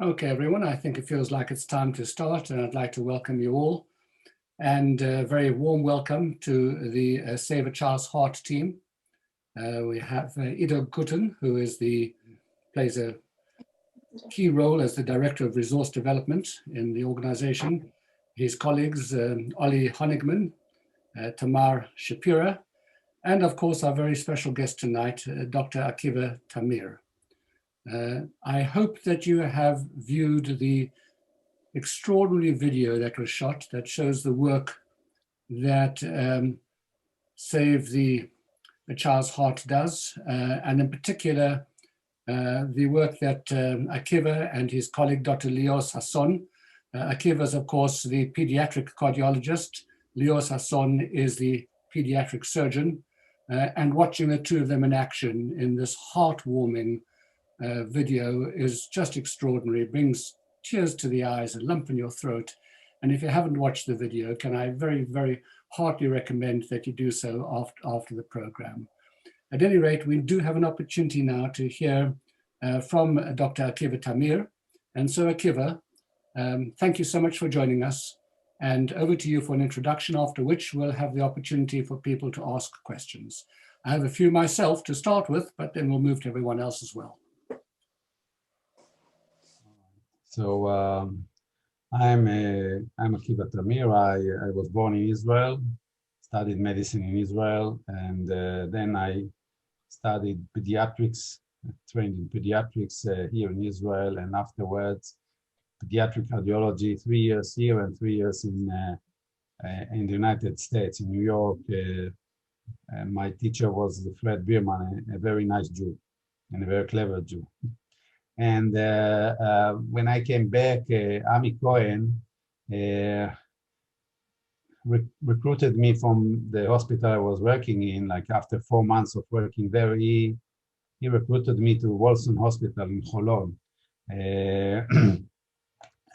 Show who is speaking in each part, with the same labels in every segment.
Speaker 1: Okay, everyone, I think it feels like it's time to start, and I'd like to welcome you all. And a very warm welcome to the Save a Child's Heart team. We have Ido Gutten, who plays a key role as the Director of Resource Development in the organization. His colleagues, Ollie Honigman, Tamar Shapira, and of course, our very special guest tonight, Dr. Akiva Tamir. I hope that you have viewed the extraordinary video that was shot that shows the work that Save the Child's Heart does, and in particular, the work that Akiva and his colleague, Dr. Lior Hasson. Akiva is, of course, the pediatric cardiologist. Lior Hasson is the pediatric surgeon. And watching the two of them in action in this heartwarming video is just extraordinary. It brings tears to the eyes, a lump in your throat. And if you haven't watched the video, can I very, very heartily recommend that you do so after the program. At any rate, we do have an opportunity now to hear from Dr. Akiva Tamir. And so Akiva, thank you so much for joining us. And over to you for an introduction, after which we'll have the opportunity for people to ask questions. I have a few myself to start with, but then we'll move to everyone else as well.
Speaker 2: So I'm Akiva Tamir. I was born in Israel, studied medicine in Israel, and then I studied pediatrics, trained in pediatrics here in Israel, and afterwards pediatric cardiology, 3 years here and 3 years in the United States, in New York. My teacher was Fred Bierman, a very nice Jew and a very clever Jew. And when I came back, Ami Cohen recruited me from the hospital I was working in. Like after 4 months of working there, he recruited me to Wolfson Hospital in Holon.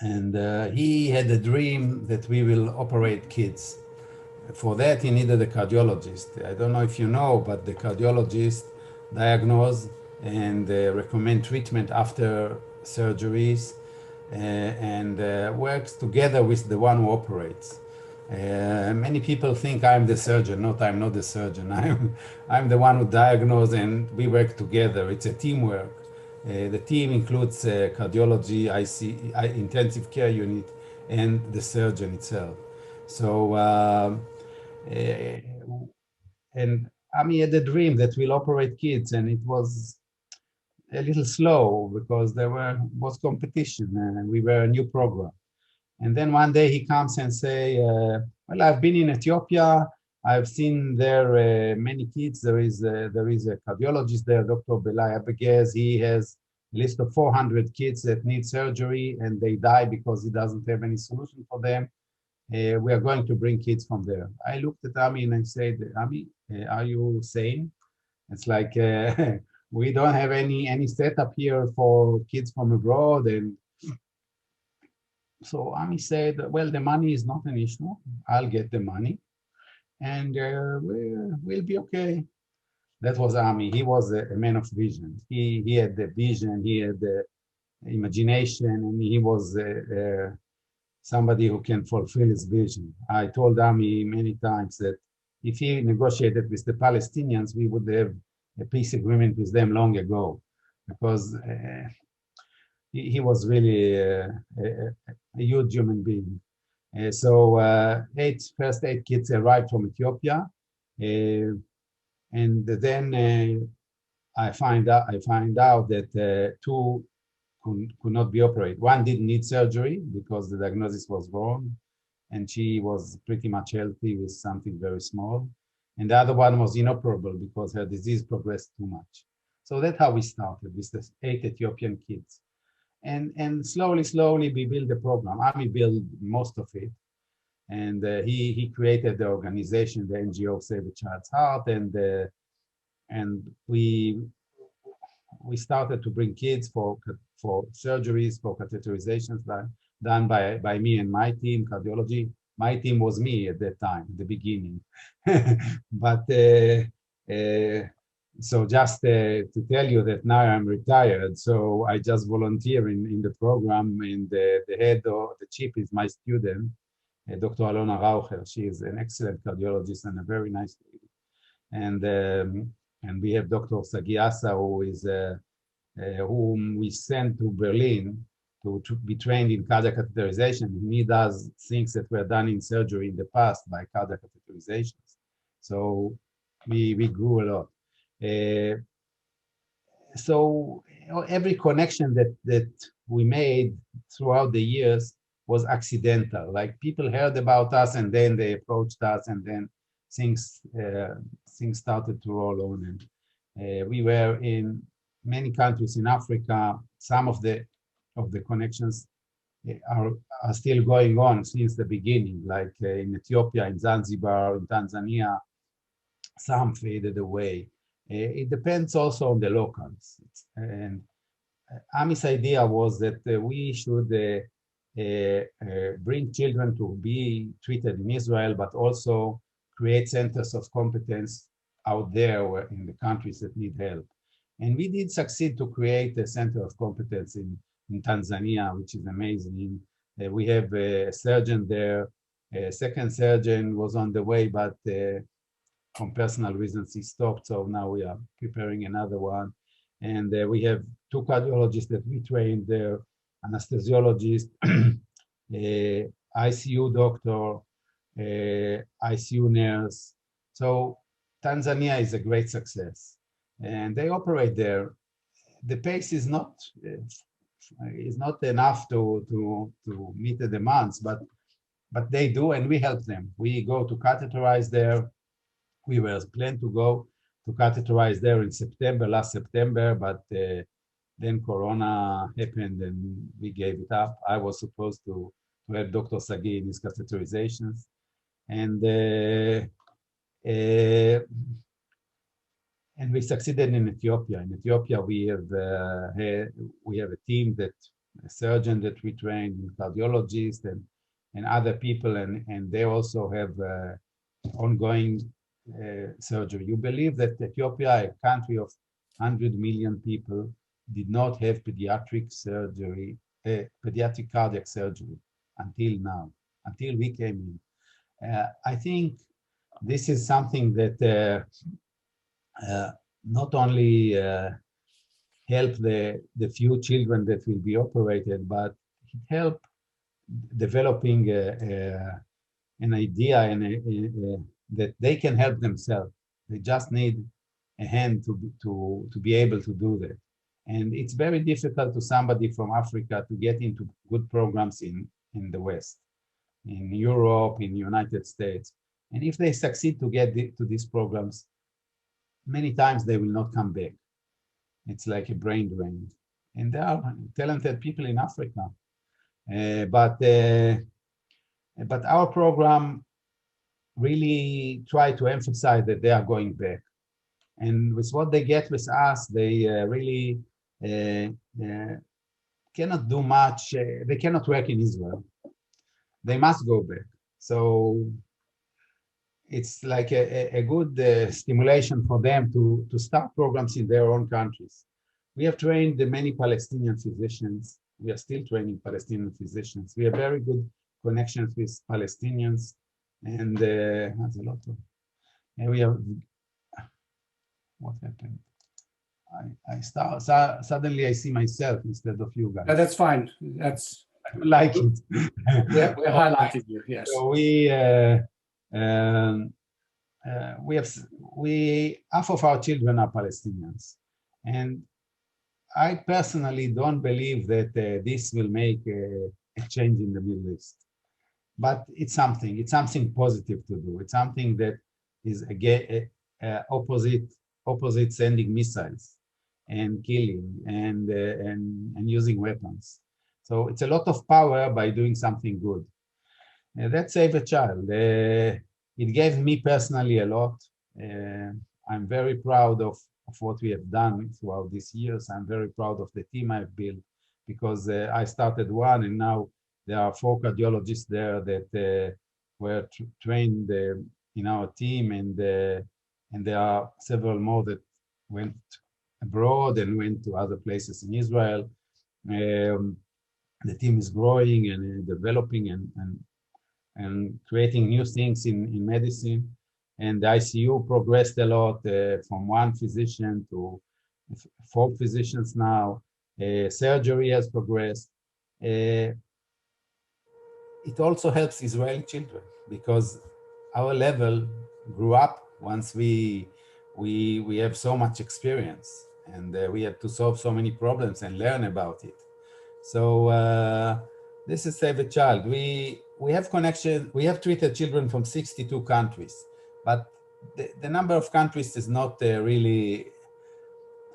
Speaker 2: And he had a dream that we will operate kids. For that, he needed a cardiologist. I don't know if you know, but the cardiologist diagnose and recommend treatment after surgeries and works together with the one who operates. Many people think I'm the surgeon. I'm not the surgeon. I'm the one who diagnose, and we work together. It's a teamwork. The team includes cardiology, intensive care unit, and the surgeon itself. So, and Ami had a dream that we'll operate kids, and it was a little slow because there was competition and we were a new program. And then one day he comes and say, well, I've been in Ethiopia. I've seen there many kids. There is a cardiologist there, Dr. Belay Abegez. He has a list of 400 kids that need surgery and they die because he doesn't have any solution for them. We are going to bring kids from there. I looked at Ami and I said, Ami, are you sane? It's like, we don't have any setup here for kids from abroad. And so Ami said, well, the money is not an issue. I'll get the money and we'll be okay. That was Ami. He was a man of vision. He had the vision, he had the imagination, and he was somebody who can fulfill his vision. I told Ami many times that if he negotiated with the Palestinians, we would have a peace agreement with them long ago, because he was really a huge human being. So first eight kids arrived from Ethiopia, and then I find out that two could not be operated. One didn't need surgery because the diagnosis was wrong, and she was pretty much healthy with something very small. And the other one was inoperable because her disease progressed too much. So that's how we started with the 8 Ethiopian kids. And slowly we built the program. Ami built most of it. And he created the organization, the NGO Save a Child's Heart, and we started to bring kids for surgeries, for catheterizations done by me and my team, cardiology. My team was me at that time, the beginning. But So just to tell you that now I'm retired, so I just volunteer in the program, and the head or the chief is my student, Dr. Alona Raucher. She is an excellent cardiologist and a very nice lady. And we have Dr. Sagi Asa, who is whom we sent to Berlin to be trained in cardiac catheterization. He does things that were done in surgery in the past by cardiac catheterizations. So we grew a lot. So every connection that we made throughout the years was accidental. Like people heard about us and then they approached us, and then things started to roll on. And we were in many countries in Africa. Some of the connections are still going on since the beginning, like in Ethiopia, in Zanzibar, in Tanzania. Some faded away. It depends also on the locals. And Ami's idea was that we should bring children to be treated in Israel, but also create centers of competence out there in the countries that need help. And we did succeed to create a center of competence in Tanzania, which is amazing. We have a surgeon there. A second surgeon was on the way, but from personal reasons he stopped. So now we are preparing another one. And we have 2 cardiologists that we trained there, anesthesiologist, ICU doctor, ICU nurse. So Tanzania is a great success. And they operate there. The pace is not enough to meet the demands, but they do, and we help them. We go to catheterize there. We were planned to go to catheterize there in September, last September, but then Corona happened and we gave it up. I was supposed to help Dr. Sagi in his catheterizations. And we succeeded in Ethiopia. In Ethiopia, we have a team a surgeon that we trained, cardiologists and other people, and they also have ongoing surgery. You believe that Ethiopia, a country of 100 million people, did not have pediatric surgery, pediatric cardiac surgery until now, until we came in. I think this is something that not only help the few children that will be operated, but it help developing an idea and that they can help themselves. They just need a hand to be able to do that. And it's very difficult to somebody from Africa to get into good programs in the West, in Europe, in the United States. And if they succeed to get to these programs, many times they will not come back. It's like a brain drain. And there are talented people in Africa. But our program really try to emphasize that they are going back. And with what they get with us, they really cannot do much. They cannot work in Israel. They must go back. So it's like a good stimulation for them to start programs in their own countries. We have trained many Palestinian physicians. We are still training Palestinian physicians. We have very good connections with Palestinians, and that's a lot of. And we have. What happened? Suddenly I see myself instead of you guys.
Speaker 1: No, that's fine. That's.
Speaker 2: I don't like it.
Speaker 1: We're highlighting you. Yes.
Speaker 2: So half of our children are Palestinians, and I personally don't believe that this will make a change in the Middle East. But it's something positive to do. It's something that is again opposite sending missiles and killing and using weapons. So it's a lot of power by doing something good. That saved a child. It gave me personally a lot. I'm very proud of what we have done throughout these years. I'm very proud of the team I've built, because I started one and now there are 4 cardiologists there that were trained in our team, and there are several more that went abroad and went to other places in Israel. The team is growing and developing and creating new things in medicine. And the ICU progressed a lot from one physician to 4 physicians now. Surgery has progressed. It also helps Israeli children because our level grew up once we have so much experience, and we had to solve so many problems and learn about it. So this is Save a Child. We have connection. We have treated children from 62 countries, but the number of countries is not really.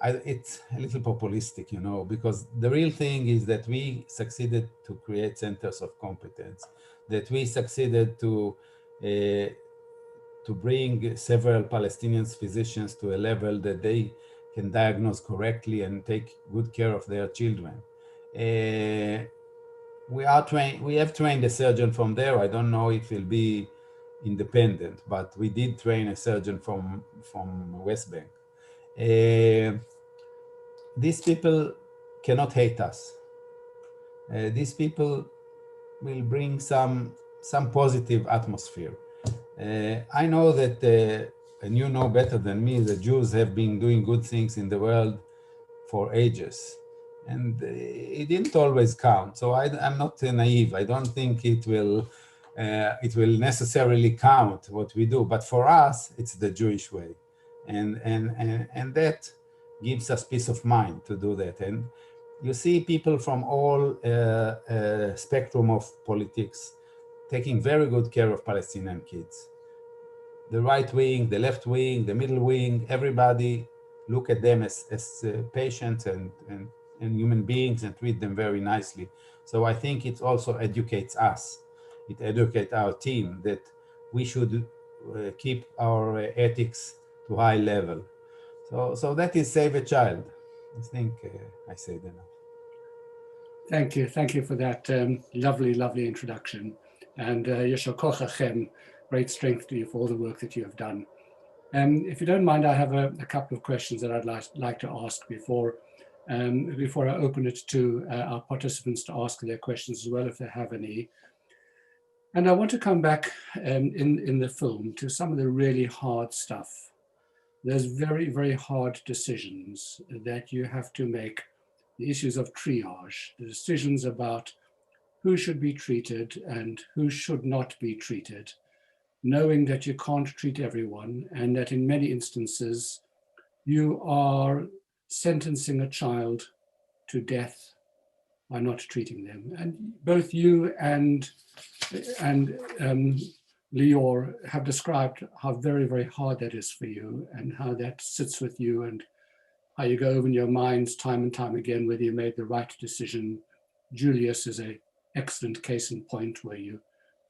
Speaker 2: It's a little populistic, you know, because the real thing is that we succeeded to create centers of competence, that we succeeded to bring several Palestinian physicians to a level that they can diagnose correctly and take good care of their children. We have trained a surgeon from there. I don't know if he'll be independent, but we did train a surgeon from West Bank. These people cannot hate us. These people will bring some positive atmosphere. I know that, and you know better than me, the Jews have been doing good things in the world for ages, and it didn't always count. So I'm not naive. I don't think it will necessarily count what we do. But for us, it's the Jewish way, and that gives us peace of mind to do that. And you see people from all spectrum of politics taking very good care of Palestinian kids. The right wing, the left wing, the middle wing, everybody look at them as patients and human beings and treat them very nicely. So I think it also educates us. It educates our team that we should keep our ethics to high level. So that is Save a Child. I think I said enough.
Speaker 1: Thank you for that lovely introduction. And Yeshar Koch Hachem, great strength to you for all the work that you have done. If you don't mind, I have a couple of questions that I'd like to ask before I open it to our participants to ask their questions as well, if they have any. And I want to come back in the film to some of the really hard stuff. There's very hard decisions that you have to make, the issues of triage, the decisions about who should be treated and who should not be treated, knowing that you can't treat everyone and that in many instances you are sentencing a child to death by not treating them. And both you and Lior have described how very hard that is for you and how that sits with you and how you go over in your minds time and time again whether you made the right decision. Julius is an excellent case in point where you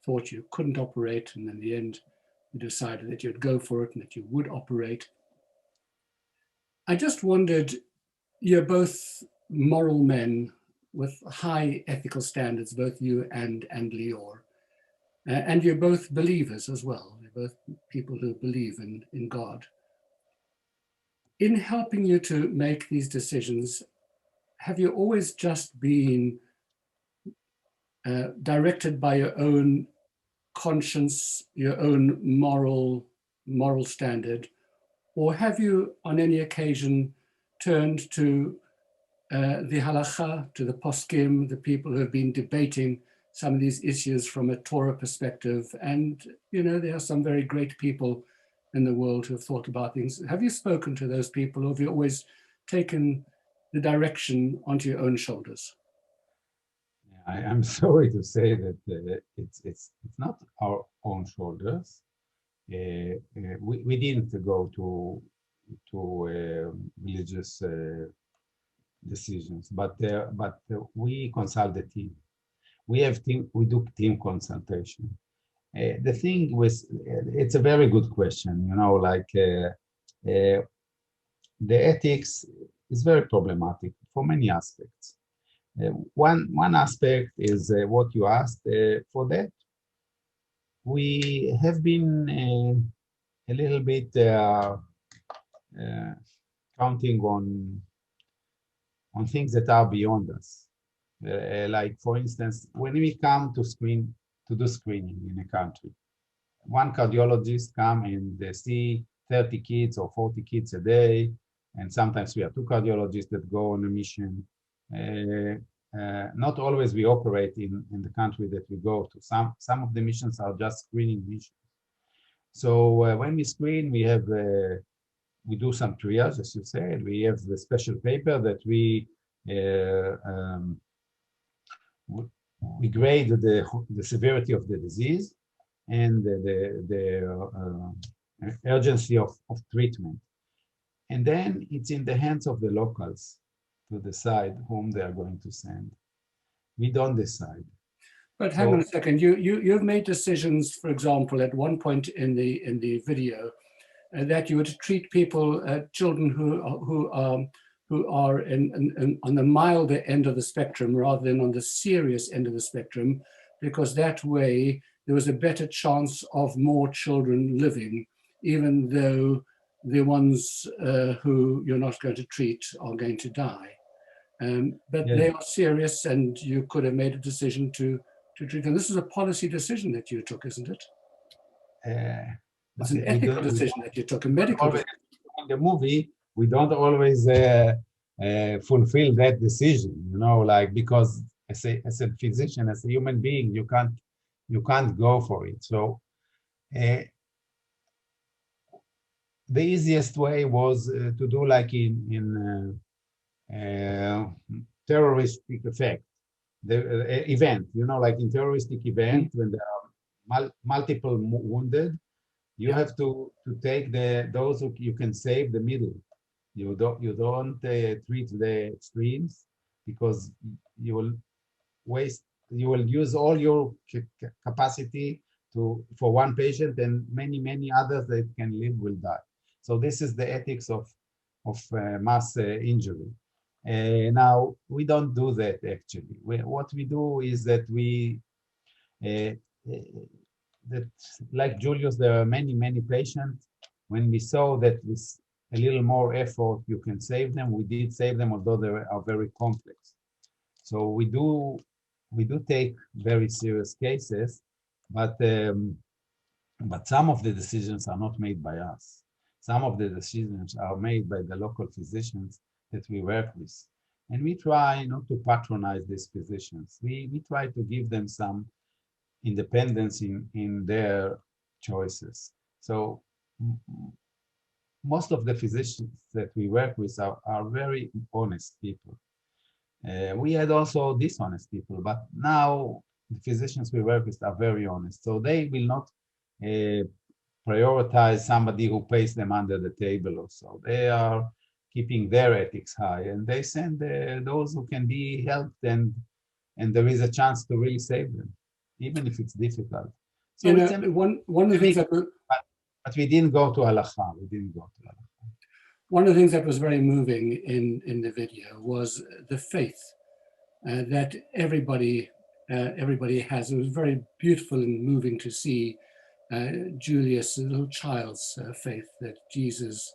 Speaker 1: thought you couldn't operate and in the end you decided that you'd go for it and that you would operate. I just wondered, you're both moral men with high ethical standards, both you and Lior. And you're both believers as well. You're both people who believe in God. In helping you to make these decisions, have you always just been directed by your own conscience, your own moral standard, or have you on any occasion turned to the halacha, to the poskim, the people who have been debating some of these issues from a Torah perspective? And, you know, there are some very great people in the world who have thought about things. Have you spoken to those people, or have you always taken the direction onto your own shoulders?
Speaker 2: I'm sorry to say that it's not our own shoulders. We didn't go to religious decisions, but we consult the team. We do team consultation. The thing was, it's a very good question. You know, like the ethics is very problematic for many aspects. One aspect is what you asked. For that, we have been a little bit counting on things that are beyond us. Like for instance, when we come to do screening in a country, one cardiologist come and they see 30 kids or 40 kids a day, and sometimes we have two cardiologists that go on a mission. Not always we operate in the country that we go to. Some of the missions are just screening missions. So when we screen, we do some triage, as you said. We have the special paper that we grade the severity of the disease and the urgency of treatment. And then it's in the hands of the locals to decide whom they are going to send. We don't decide.
Speaker 1: But hang on a second. You've made decisions, for example, at one point in the video, that you would treat people, children who are on the milder end of the spectrum rather than on the serious end of the spectrum, because that way there was a better chance of more children living, even though the ones who you're not going to treat are going to die. But they are serious, and you could have made a decision to treat them. This is a policy decision that you took, isn't it? It's an ethical decision that you took, a medical decision.
Speaker 2: In the movie, we don't always fulfill that decision, like, because as a physician, as a human being, you can't go for it. So the easiest way was to do like in terroristic effect, the event, like in terroristic event, when there are multiple wounded, you have to take those who you can save the middle. You don't treat the extremes, because you will use all your capacity for one patient, and many others that can live will die. So this is the ethics of mass injury. Now we don't do that actually. What we do is that that, like Julius, there are many patients. When we saw that with a little more effort you can save them, we did save them, although they are very complex. So we do take very serious cases, but some of the decisions are not made by us. Some of the decisions are made by the local physicians that we work with. And we try not to patronize these physicians. We try to give them some independence in their choices. So most of the physicians that we work with are very honest people. We had also dishonest people, but now the physicians we work with are very honest. So they will not prioritize somebody who pays them under the table or so. They are keeping their ethics high, and they send those who can be helped, and there is a chance to really save them, even if it's difficult. So
Speaker 1: one of the things that
Speaker 2: but we didn't go to halakha.
Speaker 1: One of the things that was very moving in the video was the faith that everybody has. It was very beautiful and moving to see Julius, the little child's faith that Jesus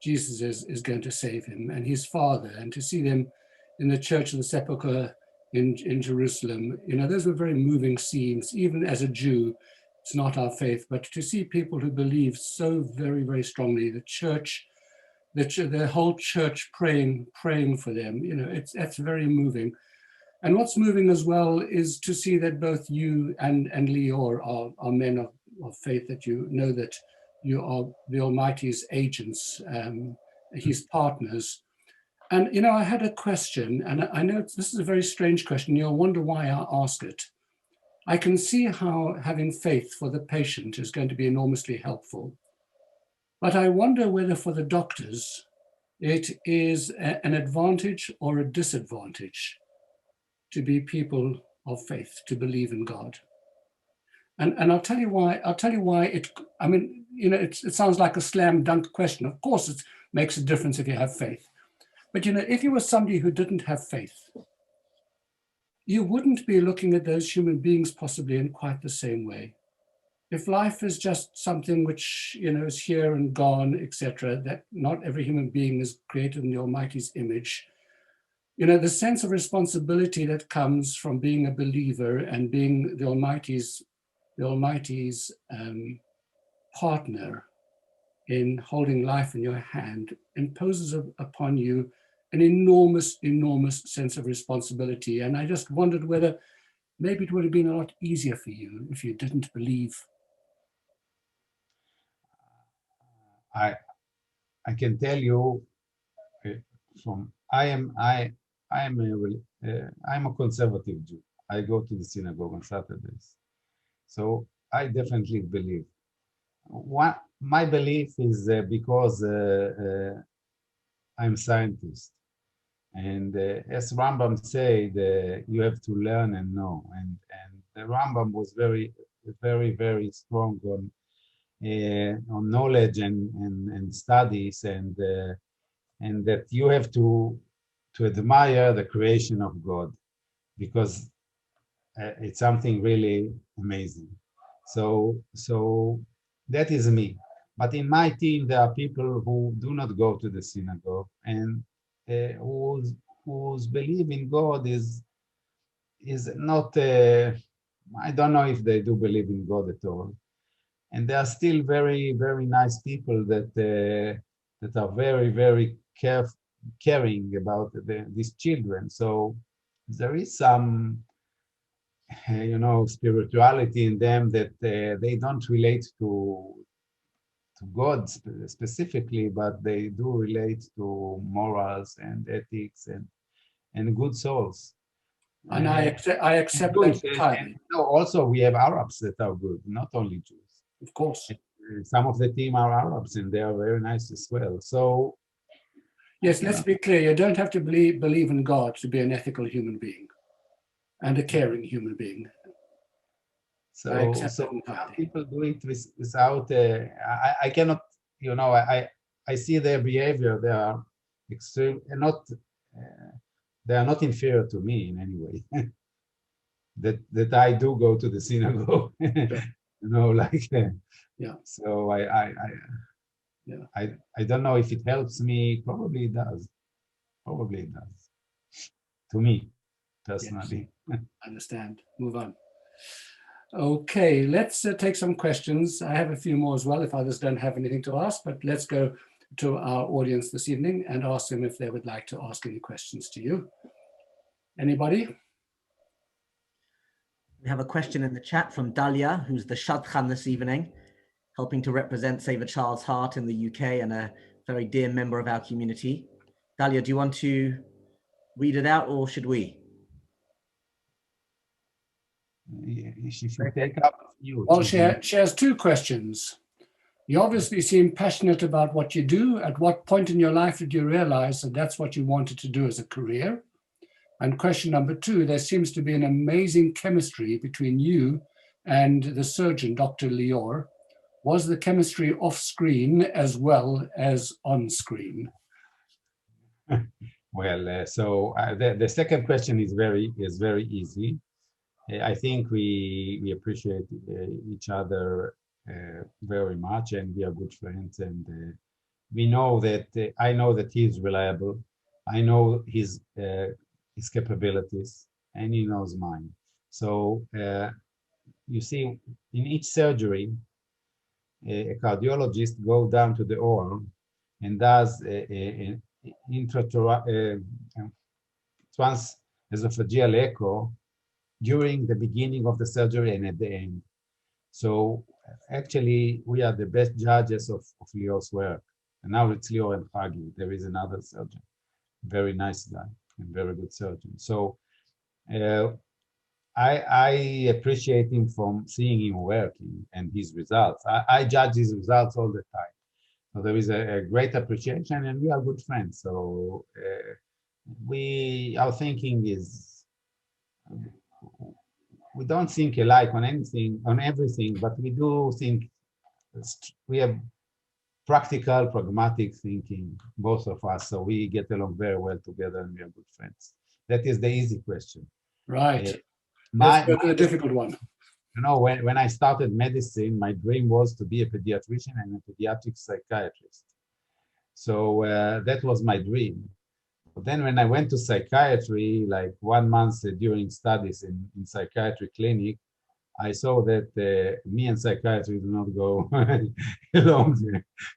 Speaker 1: is going to save him, and his father, and to see them in the Church of the Sepulchre in Jerusalem. Those were very moving scenes. Even as a Jew, it's not our faith, but to see people who believe so very, very strongly, the church, the whole church praying for them, that's very moving. And what's moving as well is to see that both you and Lior are men of faith, that you know that you are the Almighty's agents, his partners. And, I had a question, and I know this is a very strange question. You'll wonder why I ask it. I can see how having faith for the patient is going to be enormously helpful. But I wonder whether for the doctors, it is an advantage or a disadvantage to be people of faith, to believe in God. And I'll tell you why. It sounds like a slam dunk question. Of course, it makes a difference if you have faith. But, if you were somebody who didn't have faith, you wouldn't be looking at those human beings possibly in quite the same way. if life is just something which, is here and gone, etc., that not every human being is created in the Almighty's image, the sense of responsibility that comes from being a believer and being the Almighty's partner in holding life in your hand imposes upon you an enormous, enormous sense of responsibility. And I just wondered whether maybe it would have been a lot easier for you if you didn't believe.
Speaker 2: I can tell you from I'm a conservative Jew. I go to the synagogue on Saturdays, so I definitely believe. My belief is because I'm a scientist, and as Rambam said, you have to learn and know, and the Rambam was very, very, very strong on knowledge and studies, and that you have to admire the creation of God, because it's something really amazing. So that is me. But in my team, there are people who do not go to the synagogue, and whose belief in God is not. I don't know if they do believe in God at all. And there are still very, very nice people that are very, very caring about these children. So there is some, spirituality in them that they don't relate to God specifically, but they do relate to morals and ethics and good souls.
Speaker 1: And I accept
Speaker 2: good.
Speaker 1: that entirely.
Speaker 2: Also, we have Arabs that are good, not only Jews.
Speaker 1: Of course.
Speaker 2: Some of the team are Arabs, and they are very nice as well. So,
Speaker 1: yes, let's be clear. You don't have to believe in God to be an ethical human being and a caring human being.
Speaker 2: So people do it without. I cannot. I see their behavior. They are extreme, and not. They are not inferior to me in any way. that I do go to the synagogue.
Speaker 1: Yeah.
Speaker 2: So I don't know if it helps me. Probably it does. Probably it does. To me, personally.
Speaker 1: Yes. Understand. Move on. Okay, let's take some questions. I have a few more as well if others don't have anything to ask, but let's go to our audience this evening and ask them if they would like to ask any questions to you. Anybody?
Speaker 3: We have a question in the chat from Dalia, who's the Shadchan this evening, helping to represent Save a Child's Heart in the UK and a very dear member of our community. Dalia, do you want to read it out, or should we?
Speaker 2: She should take up you.
Speaker 1: Well, she has two questions. You obviously seem passionate about what you do. At what point in your life did you realize that that's what you wanted to do as a career? And question number two, there seems to be an amazing chemistry between you and the surgeon, Dr. Lior. Was the chemistry off screen as well as on screen?
Speaker 2: Well, the second question is very easy. I think we appreciate each other very much, and we are good friends. And we know that I know that he is reliable. I know his capabilities, and he knows mine. So you see, in each surgery, a cardiologist goes down to the OR and does an transesophageal echo during the beginning of the surgery and at the end. So actually, we are the best judges of Lior's work. And now it's Lior and Hagi. There is another surgeon, very nice guy and very good surgeon. So I appreciate him from seeing him working and his results. I judge his results all the time. So there is a great appreciation, and we are good friends. So our thinking is, we don't think alike on everything, but we do think, we have practical, pragmatic thinking, both of us. So we get along very well together, and we are good friends. That is the easy question.
Speaker 1: Right. Let's go to the difficult one.
Speaker 2: you know, when I started medicine, my dream was to be a pediatrician and a pediatric psychiatrist. So that was my dream. But then when I went to psychiatry, like 1 month during studies in psychiatry clinic, I saw that me and psychiatry do not go along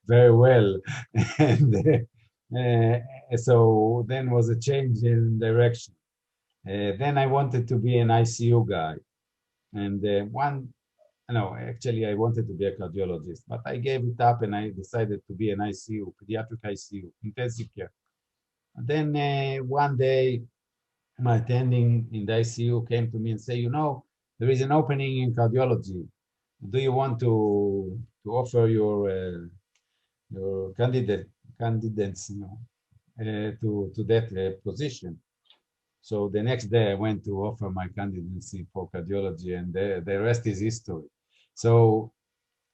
Speaker 2: very well. And so then was a change in direction. Then I wanted to be an ICU guy. And no, actually I wanted to be a cardiologist, but I gave it up and I decided to be an ICU, pediatric ICU, intensive care. And then one day, my attending in the ICU came to me and say, you know, there is an opening in cardiology. Do you want to offer your candidates, you know, to that position? So the next day I went to offer my candidacy for cardiology, and the rest is history. So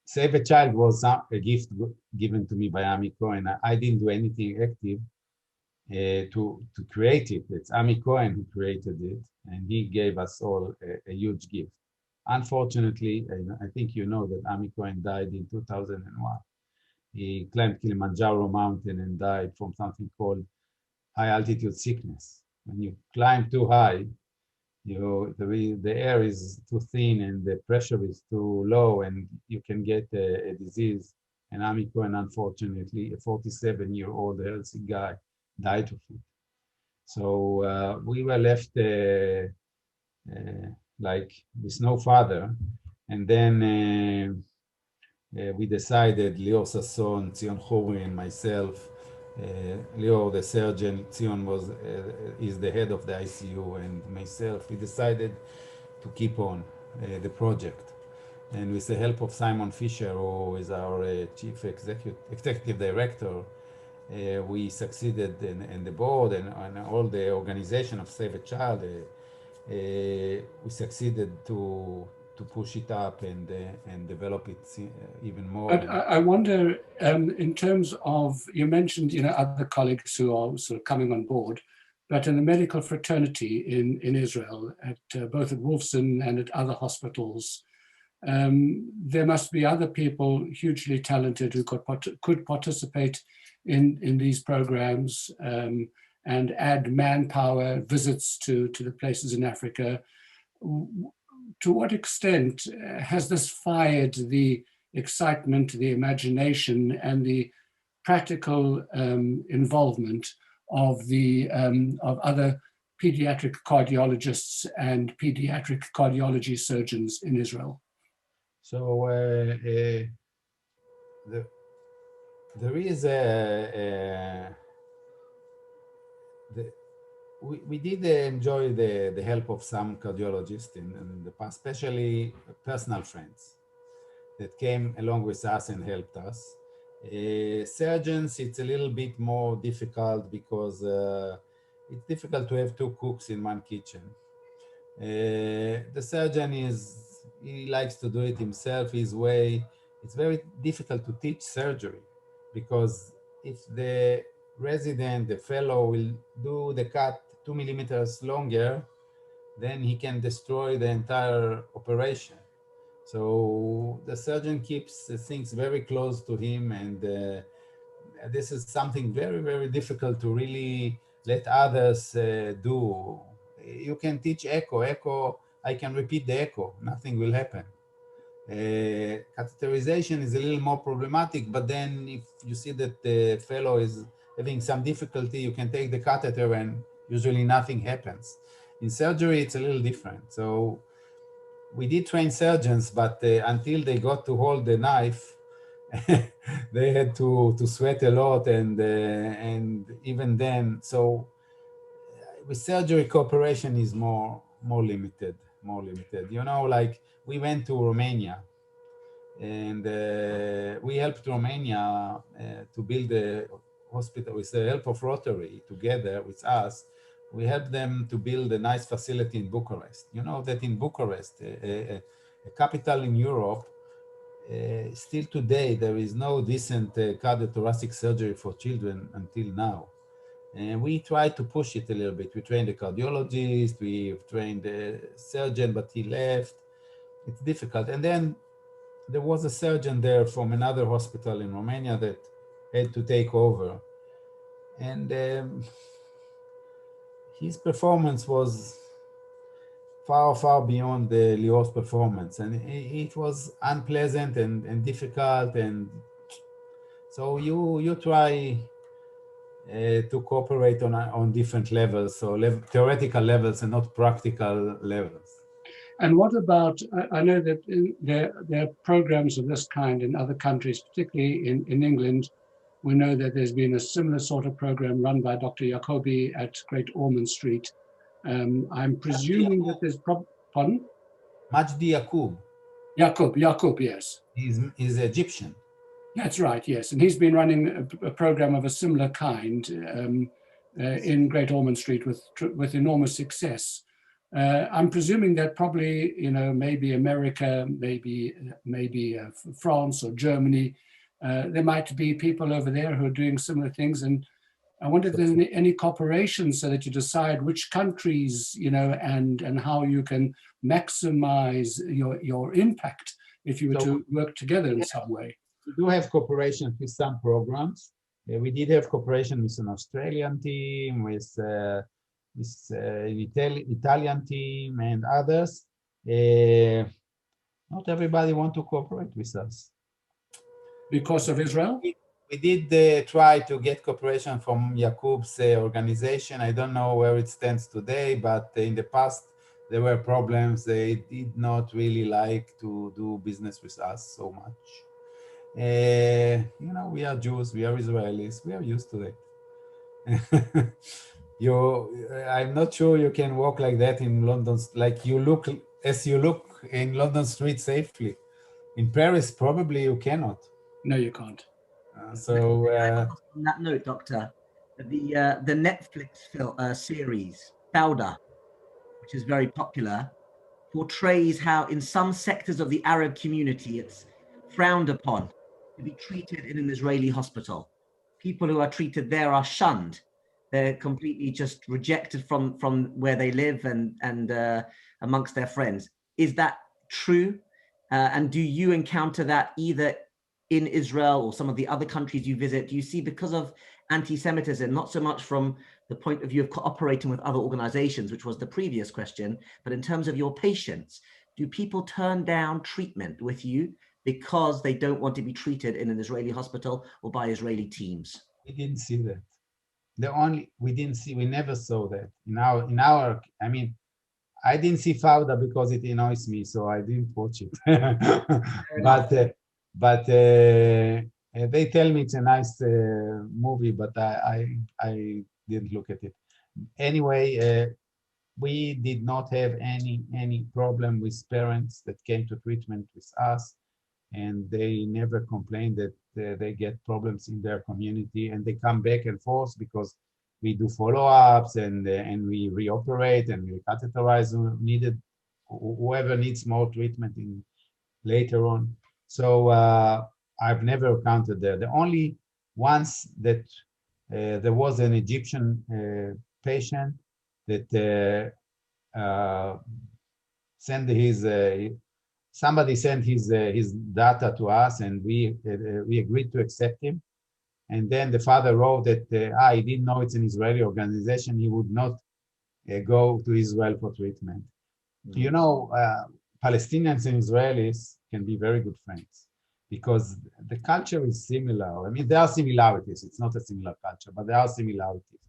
Speaker 2: Save a Child was a gift given to me by Ami Cohen. I didn't do anything active to create it. It's Ami Cohen who created it, and he gave us all a huge gift. Unfortunately, I think you know that Ami Cohen died in 2001. He climbed Kilimanjaro mountain and died from something called high altitude sickness. When you climb too high, the air is too thin and the pressure is too low, and you can get a disease. And Ami Cohen, unfortunately, a 47-year-old healthy guy, died of it. So we were left like with no father. And then we decided, Lior Sasson, Zion Khoury, and myself, Lior, the surgeon, Zion is the head of the ICU, and myself, we decided to keep on the project. And with the help of Simon Fisher, who is our chief executive director, we succeeded in the board and all the organization of Save a Child. We succeeded to push it up and develop it even more.
Speaker 1: But I wonder, in terms of, you mentioned, other colleagues who are sort of coming on board, but in the medical fraternity in Israel, at both at Wolfson and at other hospitals, there must be other people hugely talented who could participate in these programs and add manpower, visits to the places in Africa. To what extent has this fired the excitement, the imagination, and the practical involvement of other pediatric cardiologists and pediatric cardiology surgeons in Israel?
Speaker 2: So there is we did enjoy the help of some cardiologists in the past, especially personal friends that came along with us and helped us. Surgeons, it's a little bit more difficult because it's difficult to have two cooks in one kitchen. The surgeon he likes to do it himself, his way. It's very difficult to teach surgery because if the resident, the fellow, will do the cut 2 millimeters longer, then he can destroy the entire operation. So the surgeon keeps things very close to him, and this is something very, very difficult to really let others do. You can teach echo, I can repeat the echo, nothing will happen. Catheterization is a little more problematic, but then if you see that the fellow is having some difficulty, you can take the catheter and usually nothing happens. In surgery, it's a little different. So we did train surgeons, but until they got to hold the knife, they had to sweat a lot, and even then, so with surgery, cooperation is more limited. Like we went to Romania, and we helped Romania to build a hospital with the help of Rotary. Together with us, we helped them to build a nice facility in Bucharest. You know that in Bucharest, a capital in Europe, still today, there is no decent cardiothoracic surgery for children until now. And we tried to push it a little bit. We trained a cardiologist, we trained a surgeon, but he left. it's difficult. And then there was a surgeon there from another hospital in Romania that had to take over. And his performance was far, far beyond the Lior's performance. And it was unpleasant and difficult. And so you try to cooperate on different levels, so theoretical levels and not practical levels.
Speaker 1: And what about, I know that there are programs of this kind in other countries, particularly in England. We know that there's been a similar sort of program run by Dr. Jacobi at Great Ormond Street. I'm presuming that there's, pardon?
Speaker 2: Majdi Yaqub.
Speaker 1: Yaqub, yes.
Speaker 2: He's Egyptian.
Speaker 1: That's right, yes. And he's been running a program of a similar kind in Great Ormond Street with enormous success. I'm presuming that probably, maybe America, maybe France or Germany, there might be people over there who are doing similar things. And I wonder if there's any cooperation so that you decide which countries, and how you can maximize your impact if you were to work together in some way.
Speaker 2: We do have cooperation with some programs. We did have cooperation with an Australian team, with Italian team and others. Not everybody want to cooperate with us.
Speaker 1: Because of Israel?
Speaker 2: We did try to get cooperation from Yaqub's organization. I don't know where it stands today, but in the past there were problems. They did not really like to do business with us so much. We are Jews, we are Israelis, we are used to it. I'm not sure you can walk like that in London, like you look in London street safely. In Paris, probably you cannot.
Speaker 1: No, you can't.
Speaker 3: On that note, Doctor, the Netflix series Fauda, which is very popular, portrays how in some sectors of the Arab community it's frowned upon to be treated in an Israeli hospital. People who are treated there are shunned. They're completely just rejected from where they live and amongst their friends. Is that true? And do you encounter that either in Israel or some of the other countries you visit? Do you see, because of anti-Semitism, not so much from the point of view of cooperating with other organizations, which was the previous question, but in terms of your patients, do people turn down treatment with you because they don't want to be treated in an Israeli hospital or by Israeli teams?
Speaker 2: We didn't see that. We never saw that I didn't see Fauda because it annoys me, so I didn't watch it. but they tell me it's a nice movie, but I didn't look at it. Anyway, we did not have any problem with parents that came to treatment with us, and they never complained that they get problems in their community, and they come back and forth because we do follow-ups and we reoperate and we catheterize whoever needs more treatment later on. So I've never encountered that. The only once that there was an Egyptian patient that somebody sent his data to us, and we agreed to accept him. And then the father wrote that he didn't know it's an Israeli organization. He would not go to Israel for treatment. Mm-hmm. Palestinians and Israelis can be very good friends because the culture is similar. I mean, there are similarities. It's not a similar culture, but there are similarities.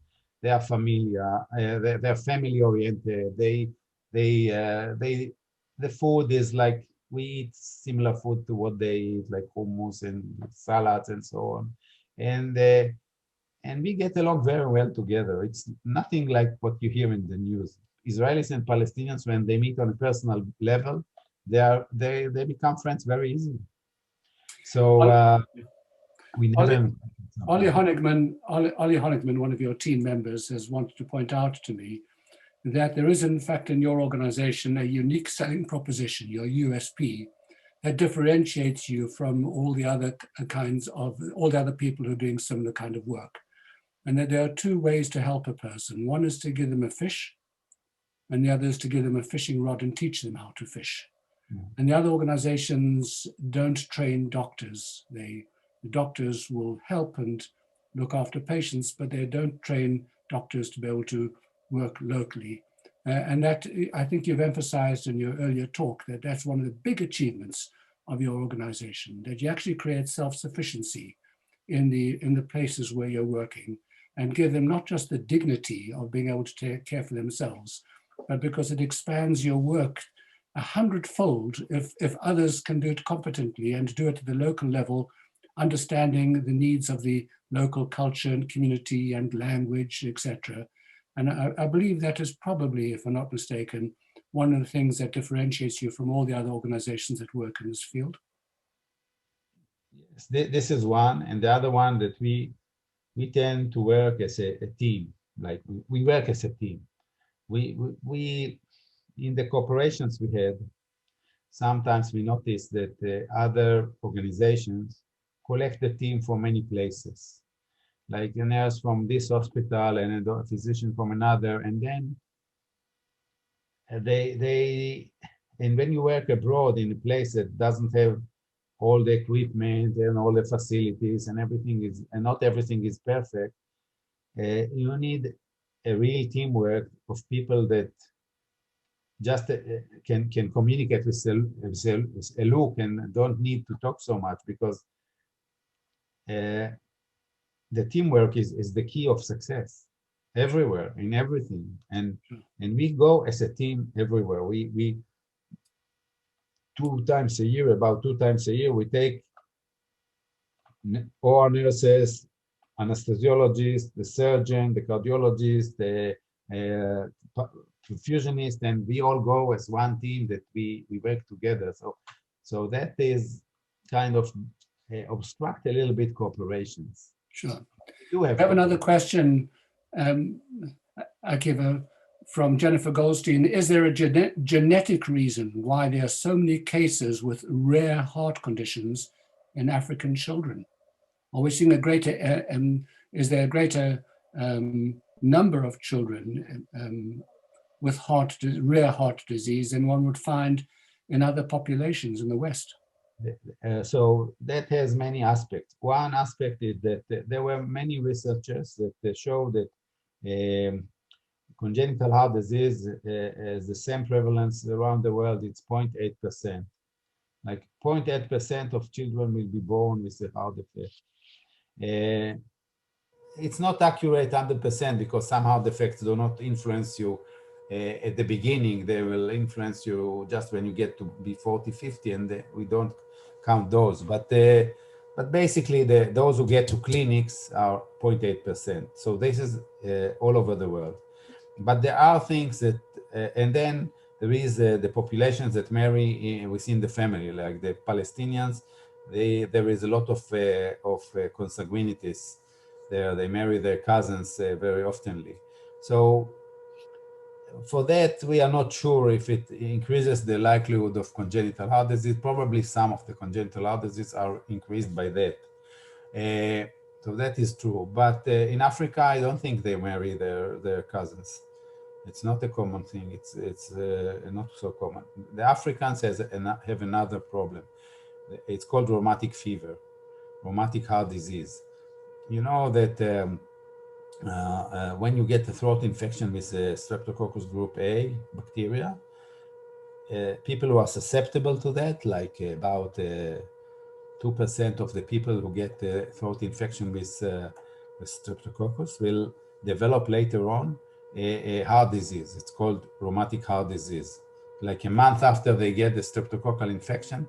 Speaker 2: They are familiar. They're family oriented. The food is like, we eat similar food to what they eat, like hummus and salads and so on. And we get along very well together. It's nothing like what you hear in the news. Israelis and Palestinians, when they meet on a personal level, they become friends very easily. So we never.
Speaker 1: Oli Honigman, one of your team members, has wanted to point out to me that there is, in fact, in your organization, a unique selling proposition, your USP, that differentiates you from all the other people who are doing similar kind of work. And that there are two ways to help a person. One is to give them a fish, and the other is to give them a fishing rod and teach them how to fish. And the other organizations don't train doctors. The doctors will help and look after patients, but they don't train doctors to be able to work locally. And that, I think you've emphasized in your earlier talk, that that's one of the big achievements of your organization, that you actually create self-sufficiency in the places where you're working, and give them not just the dignity of being able to take care for themselves, but because it expands your work 100-fold if others can do it competently and do it at the local level, understanding the needs of the local culture and community and language, etc. And I believe that is probably, if I'm not mistaken, one of the things that differentiates you from all the other organizations that work in this field.
Speaker 2: Yes, this is one, and the other one that we tend to work as a team. Like we work as a team. We in the cooperations we had, sometimes we noticed that other organizations collect the team from many places, like a nurse from this hospital and a physician from another, and then and when you work abroad in a place that doesn't have all the equipment and all the facilities and everything is, and not everything is perfect, you need a real teamwork of people that just can communicate with a look and don't need to talk so much, because the teamwork is the key of success everywhere, in everything. And we go as a team everywhere. We 2 times a year, about 2 times a year, we take all nurses, anesthesiologists, the surgeon, the cardiologist, the perfusionist, and we all go as one team that we work together. So that is kind of obstruct a little bit cooperations.
Speaker 1: Sure.
Speaker 2: I
Speaker 1: have another question, Akiva, from Jennifer Goldstein. Is there a genetic reason why there are so many cases with rare heart conditions in African children? Are we seeing a greater, is there a greater number of children with rare heart disease than one would find in other populations in the West?
Speaker 2: So that has many aspects. One aspect is that there were many researchers that show that congenital heart disease has the same prevalence around the world. It's 0.8%. Like 0.8% of children will be born with a heart defect. It's not accurate 100% because some heart defects do not influence you at the beginning. They will influence you just when you get to be 40, 50, and we don't count those. But basically, those who get to clinics are 0.8%. So this is all over the world. But there are things that, and then there is the populations that marry within the family, like the Palestinians. There is a lot of consanguinities there. They marry their cousins very oftenly. So for that, we are not sure if it increases the likelihood of congenital heart disease. Probably some of the congenital heart disease are increased by that. So that is true. But in Africa, I don't think they marry their cousins. It's not a common thing. It's not so common. The Africans have another problem. It's called rheumatic fever, rheumatic heart disease. You know that when you get a throat infection with Streptococcus group A bacteria, people who are susceptible to that, like about 2% of the people who get a throat infection with Streptococcus will develop later on a heart disease. It's called rheumatic heart disease. Like a month after they get the streptococcal infection.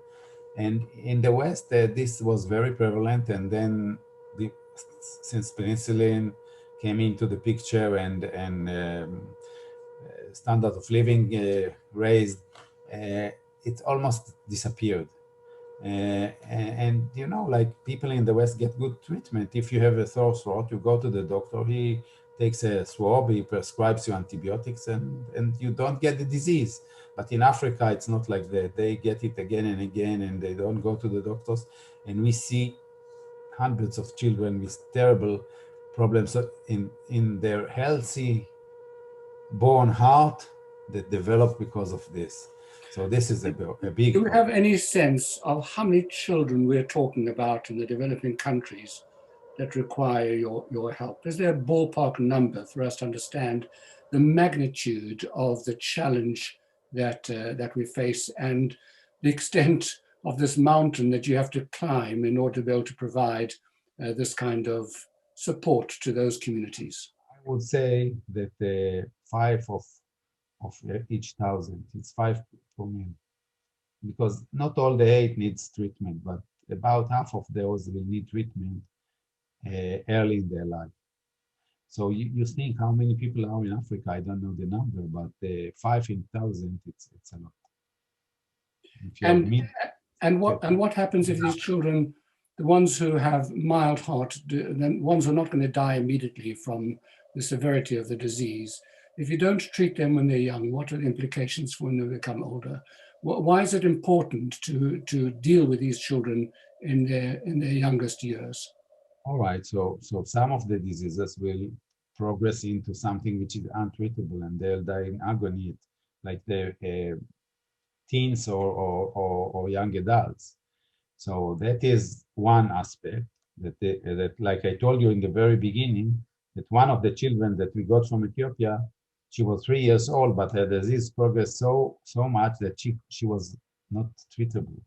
Speaker 2: And in the West, this was very prevalent. And then since penicillin came into the picture and standard of living raised, it almost disappeared. And you know, like people in the West get good treatment. If you have a sore throat, you go to the doctor, he takes a swab, he prescribes you antibiotics, and you don't get the disease. But in Africa, it's not like that. They get it again and again, and they don't go to the doctors. And we see hundreds of children with terrible problems in their healthy born heart that develop because of this. So this is a big
Speaker 1: Do we
Speaker 2: problem.
Speaker 1: have any sense of how many children we're talking about in the developing countries that require your help? Is there a ballpark number for us to understand the magnitude of the challenge that we face and the extent of this mountain that you have to climb in order to be able to provide this kind of support to those communities?
Speaker 2: I would say that 5 of each 1,000, it's 5 per million, because not all the 8 needs treatment, but about half of those will need treatment early in their life. So you think how many people are in Africa? I don't know the number, but 5 in 1,000, it's a lot. If you have
Speaker 1: And what happens if these children, the ones who have mild heart, the ones who are not going to die immediately from the severity of the disease, if you don't treat them when they're young, what are the implications for when they become older? Why is it important to deal with these children in their youngest years?
Speaker 2: All right, so some of the diseases will progress into something which is untreatable, and they'll die in agony, like the teens or young adults. So that is one aspect that, like I told you in the very beginning, that one of the children that we got from Ethiopia, she was 3 years old, but her disease progressed so much that she was not treatable.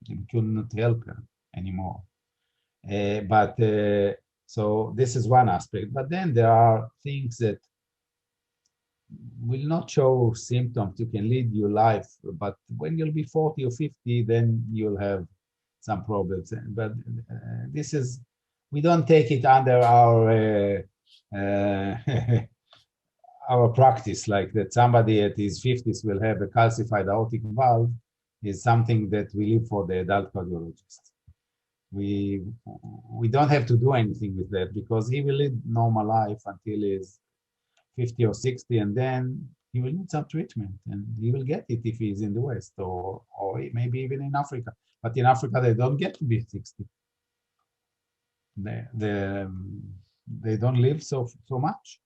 Speaker 2: We could not help her anymore. So this is one aspect. But then there are things that will not show symptoms. You can lead your life, but when you'll be 40 or 50, then you'll have some problems. But this is, we don't take it under our our practice, like that somebody at his 50s will have a calcified aortic valve is something that we leave for the adult cardiologist. We don't have to do anything with that, because he will lead normal life until he's 50 or 60, and then he will need some treatment, and he will get it if he's in the West or maybe even in Africa. But in Africa, they don't get to be 60. They don't live so much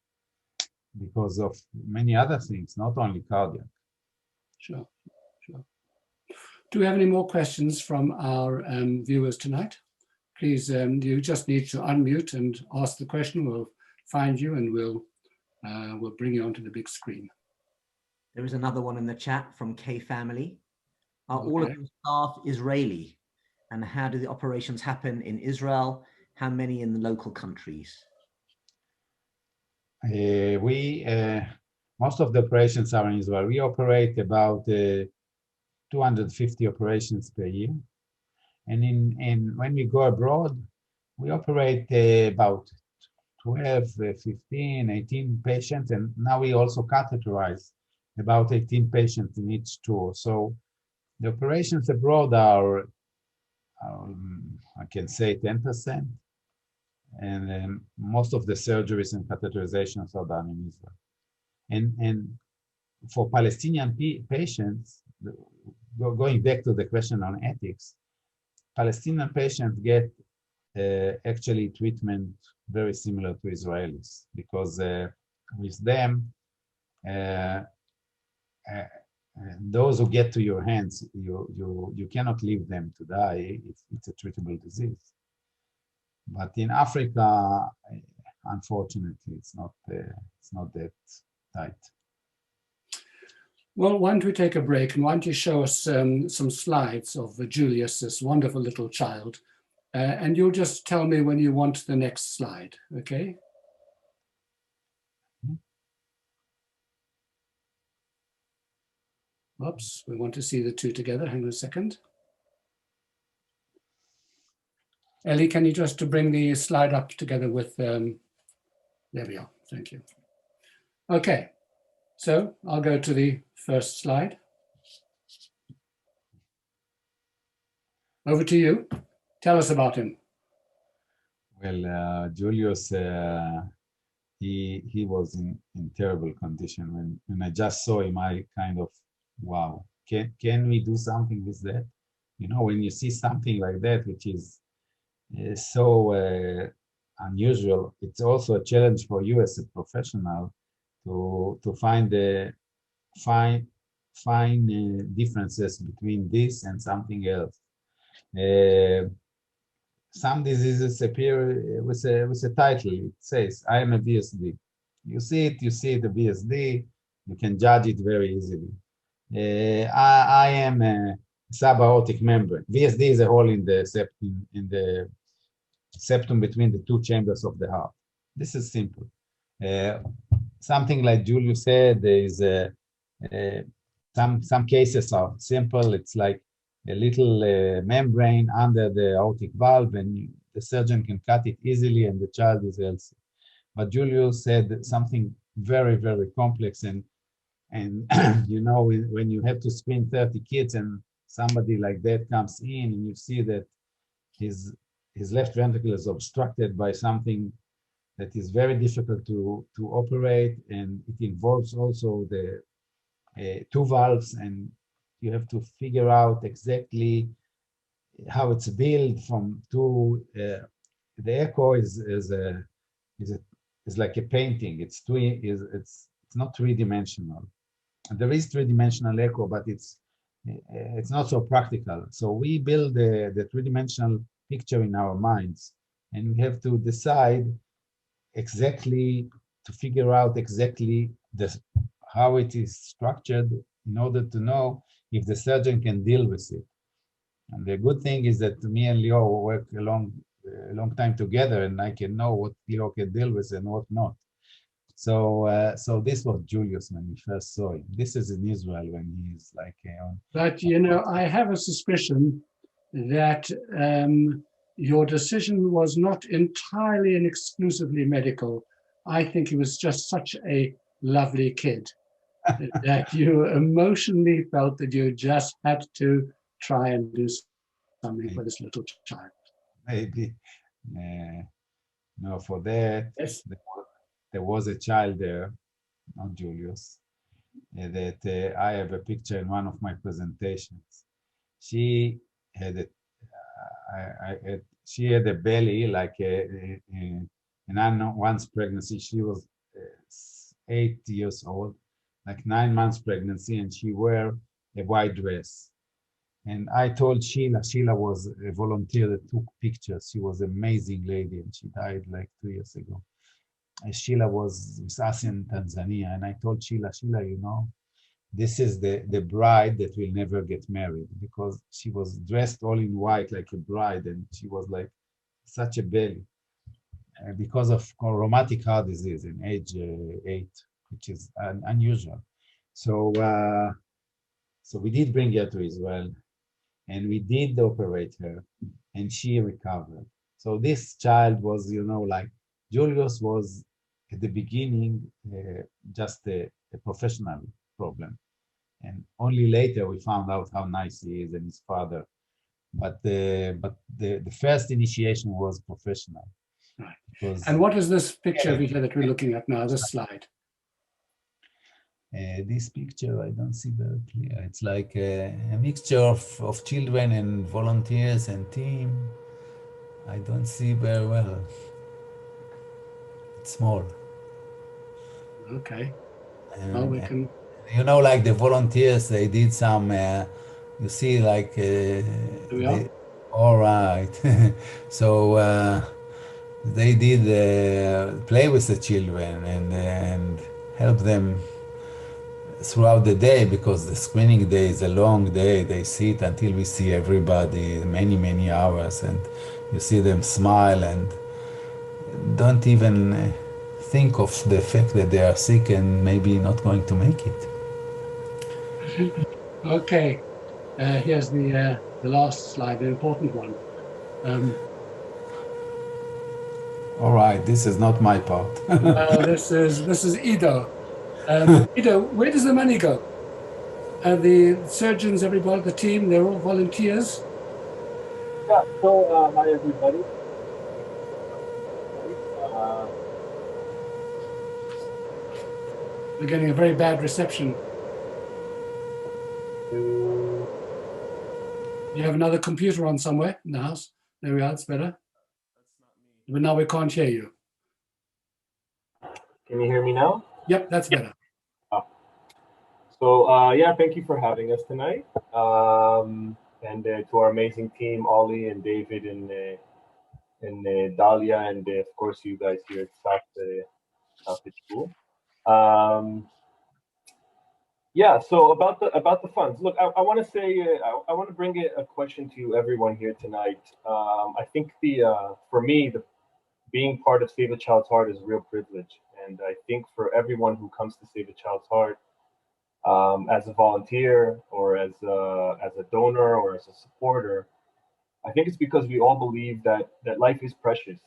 Speaker 2: because of many other things, not only cardiac.
Speaker 1: Sure. Do we have any more questions from our viewers tonight? Please, you just need to unmute and ask the question. We'll find you and we'll bring you onto the big screen.
Speaker 3: There is another one in the chat from K Family. Are all of your staff Israeli? And how do the operations happen in Israel? How many in the local countries?
Speaker 2: Most of the operations are in Israel. We operate about 250 operations per year. And when we go abroad, we operate about 12, 15, 18 patients. And now we also catheterize about 18 patients in each tour. So the operations abroad are, I can say 10%. And then most of the surgeries and catheterizations are done in Israel. And for Palestinian patients, going back to the question on ethics, Palestinian patients get actually treatment very similar to Israelis, because with them, those who get to your hands, you cannot leave them to die. It's a treatable disease. But in Africa, unfortunately, it's not that tight.
Speaker 1: Well, why don't we take a break, and why don't you show us some slides of Julius, this wonderful little child, and you'll just tell me when you want the next slide, okay? Oops, we want to see the two together. Hang on a second. Ellie, can you just bring the slide up together with, there we are, thank you. Okay, so I'll go to the first slide. Over to you. Tell us about him.
Speaker 2: Well, Julius, he was in terrible condition. When I just saw him, I kind of, wow, can we do something with that? You know, when you see something like that, which is so unusual, it's also a challenge for you as a professional to find fine differences between this and something else. Some diseases appear with a title. It says, I am a VSD. You see the VSD, you can judge it very easily. I am a subaortic membrane. VSD is a hole in the septum between the two chambers of the heart. This is simple. Something like Julius said, there is some cases are simple. It's like a little membrane under the aortic valve, and the surgeon can cut it easily, and the child is healthy. But Julius said something very, very complex, and you know, when you have to screen 30 kids and somebody like that comes in, and you see that his left ventricle is obstructed by something that is very difficult to operate, and it involves also the two valves, and you have to figure out exactly how it's built from two. The echo is like a painting. It's not three-dimensional. There is three-dimensional echo, but it's not so practical. So we build the three-dimensional picture in our minds, and we have to decide exactly to figure out exactly how it is structured in order to know if the surgeon can deal with it. And the good thing is that me and Leo work a long time together, and I can know what Leo can deal with and what not. So this was Julius when we first saw him. This is in Israel when he's like on.
Speaker 1: But, you know, I have a suspicion that your decision was not entirely and exclusively medical. I think he was just such a lovely kid that you emotionally felt that you just had to try and do something for this little child.
Speaker 2: Maybe. No, for that,
Speaker 1: Yes.
Speaker 2: there was a child there, not Julius, that I have a picture in one of my presentations. She had she had a belly like an unknown pregnancy. She was 8 years old, like 9 months pregnancy, and she wore a white dress. And I told Sheila was a volunteer that took pictures. She was an amazing lady, and she died like 2 years ago. And Sheila was with us in Tanzania, and I told Sheila, you know, this is the bride that will never get married, because she was dressed all in white like a bride, and she was like such a belly because of rheumatic heart disease in age 8, which is unusual. So we did bring her to Israel, and we did operate her, and she recovered. So this child was, you know, like Julius was at the beginning just a professional problem. And only later we found out how nice he is and his father. But the first initiation was professional.
Speaker 1: Right. And what is this picture over here that we're looking at now, this slide?
Speaker 2: This picture, I don't see very clear. It's like a mixture of children and volunteers and team. I don't see very well. It's small.
Speaker 1: Okay. Well, we can.
Speaker 2: You know, like the volunteers, they did some, you see, like, all right. So they did play with the children and help them throughout the day, because the screening day is a long day. They sit until we see everybody many hours, and you see them smile and don't even think of the fact that they are sick and maybe not going to make it.
Speaker 1: Okay, here's the last slide, the important one.
Speaker 2: All right, this is not my part.
Speaker 1: This is Ido. Ido, where does the money go? The surgeons, everybody, the team, they're all volunteers?
Speaker 4: Yeah, so hi everybody.
Speaker 1: We're getting a very bad reception. You have another computer on somewhere in the house? There we are, it's better.
Speaker 4: That's not me.
Speaker 1: But now we can't hear you.
Speaker 4: Can you hear me now?
Speaker 1: Yep, that's better.
Speaker 4: Oh. So yeah, thank you for having us tonight. And to our amazing team, Ollie and David and Dahlia, and of course you guys here at South School. Um, yeah. So about the funds. Look, I want to say I want to bring a question to everyone here tonight. I think the for me the being part of Save a Child's Heart is a real privilege, and I think for everyone who comes to Save a Child's Heart as a volunteer or as a donor or as a supporter, I think it's because we all believe that life is precious.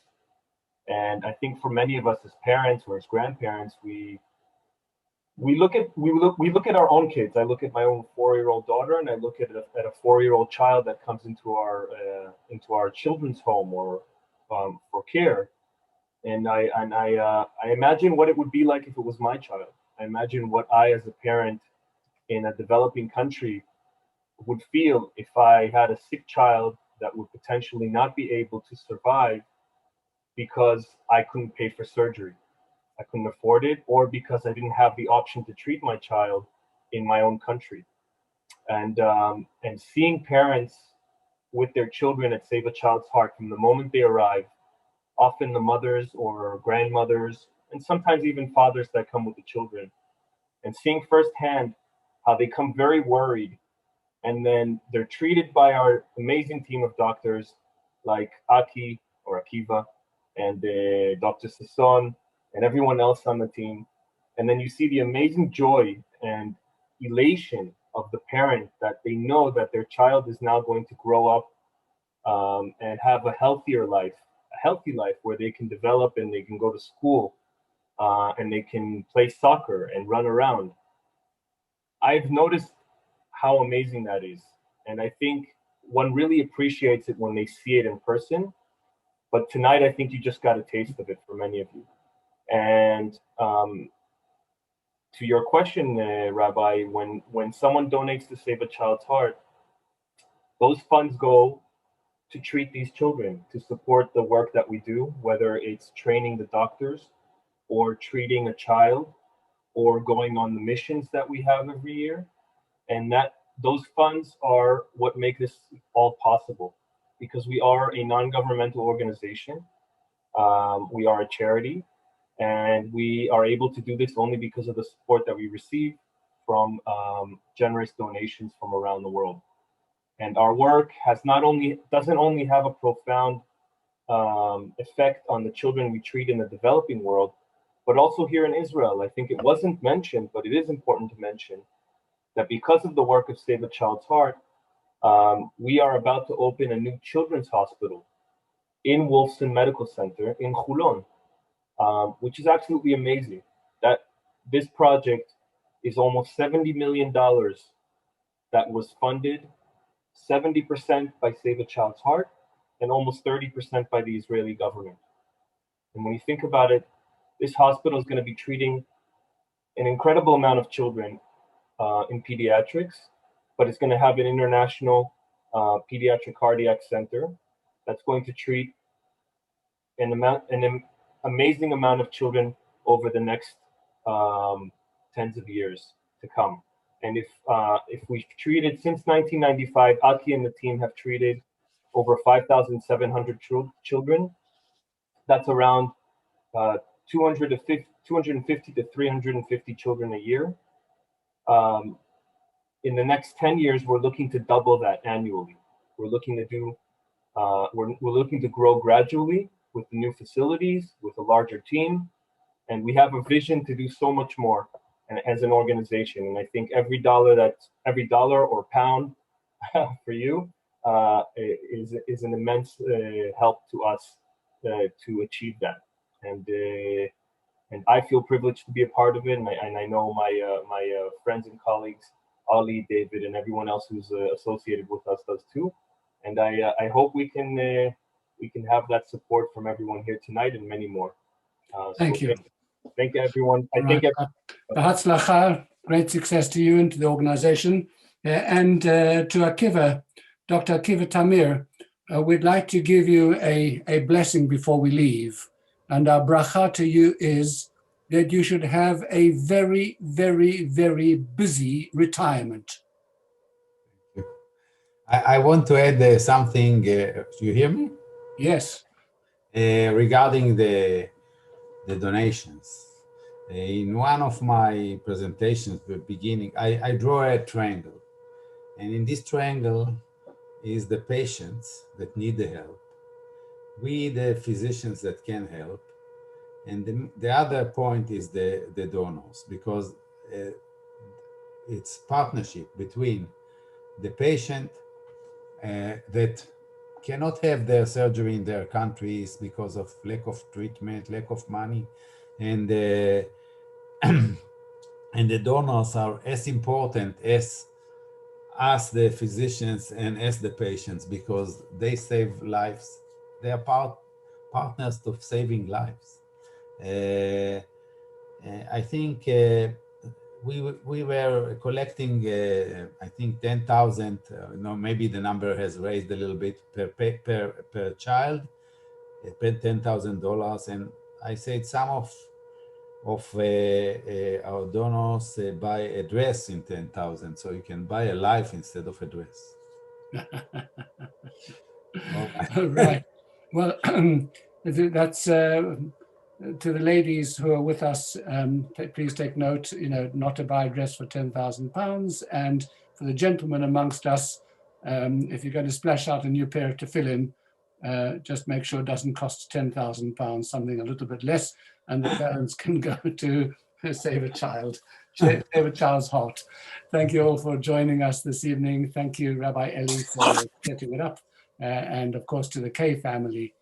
Speaker 4: And I think for many of us as parents or as grandparents, we look at our own kids. I look at my own 4-year-old daughter, and I look at a 4-year-old child that comes into our children's home or for care, and I imagine what it would be like if it was my child. I imagine what I, as a parent in a developing country, would feel if I had a sick child that would potentially not be able to survive because I couldn't pay for surgery. I couldn't afford it, or because I didn't have the option to treat my child in my own country. And seeing parents with their children at Save a Child's Heart from the moment they arrive, often the mothers or grandmothers, and sometimes even fathers that come with the children, and seeing firsthand how they come very worried, and then they're treated by our amazing team of doctors like Aki or Akiva and Dr. Sasson and everyone else on the team. And then you see the amazing joy and elation of the parent that they know that their child is now going to grow up and have a healthier life, a healthy life where they can develop and they can go to school and they can play soccer and run around. I've noticed how amazing that is. And I think one really appreciates it when they see it in person. But tonight, I think you just got a taste of it for many of you. And to your question, Rabbi, when someone donates to Save a Child's Heart, those funds go to treat these children, to support the work that we do, whether it's training the doctors or treating a child or going on the missions that we have every year. And that those funds are what make this all possible, because we are a non-governmental organization. We are a charity, and we are able to do this only because of the support that we receive from generous donations from around the world. And our work doesn't only have a profound effect on the children we treat in the developing world, but also here in Israel. I think it wasn't mentioned, but it is important to mention that because of the work of Save a Child's Heart, we are about to open a new children's hospital in Wolfson Medical Center in Chulon, which is absolutely amazing. That this project is almost $70 million that was funded 70% by Save a Child's Heart and almost 30% by the Israeli government. And when you think about it, this hospital is going to be treating an incredible amount of children in pediatrics, but it's going to have an international pediatric cardiac center that's going to treat an amazing amount of children over the next tens of years to come. And if we've treated since 1995, Aki and the team have treated over 5,700 children. That's around 250 to 350 children a year. In the next 10 years, we're looking to double that annually. We're looking to do, we're looking to grow gradually with the new facilities, with a larger team, and we have a vision to do so much more as an organization. And I think every dollar or pound for you is an immense help to us to achieve that. And I feel privileged to be a part of it, and I know my friends and colleagues, Ali, David, and everyone else who's associated with us does too. And I hope we can have that support from everyone here tonight and many more.
Speaker 1: Thank you.
Speaker 4: Thank you, everyone.
Speaker 1: B'hatzlacha, great success to you and to the organization. And to Akiva, Dr. Akiva Tamir, we'd like to give you a blessing before we leave. And our bracha to you is that you should have a very, very, very busy retirement.
Speaker 2: I want to add something. Do you hear me?
Speaker 1: Yes.
Speaker 2: Regarding the donations. In one of my presentations, the beginning, I draw a triangle. And in this triangle is the patients that need the help, we the physicians that can help, and the other point is the donors, because it's partnership between the patient that cannot have their surgery in their countries because of lack of treatment, lack of money, and and the donors are as important as us, the physicians, and as the patients, because they save lives. They are partners of saving lives. I think we were collecting, I think 10,000. No, maybe the number has raised a little bit per child, $10,000, and I said some of our donors buy a dress in 10,000, so you can buy a life instead of a dress.
Speaker 1: Right. Well, that's to the ladies who are with us. Please take note, not to buy a dress for £10,000, and for the gentlemen amongst us, if you're going to splash out a new pair of tefillin, just make sure it doesn't cost £10,000, something a little bit less, and the parents can go to Save a Child, Save a Child's Heart. Thank you all for joining us this evening. Thank you, Rabbi Eli, for setting it up, and of course to the Kay family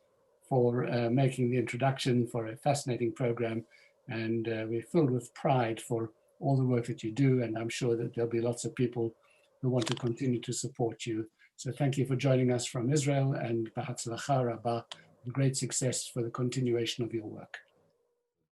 Speaker 1: for making the introduction for a fascinating program. And we're filled with pride for all the work that you do, and I'm sure that there'll be lots of people who want to continue to support you. So thank you for joining us from Israel, and B'Hatzlacha Rabbah, great success for the continuation of your work.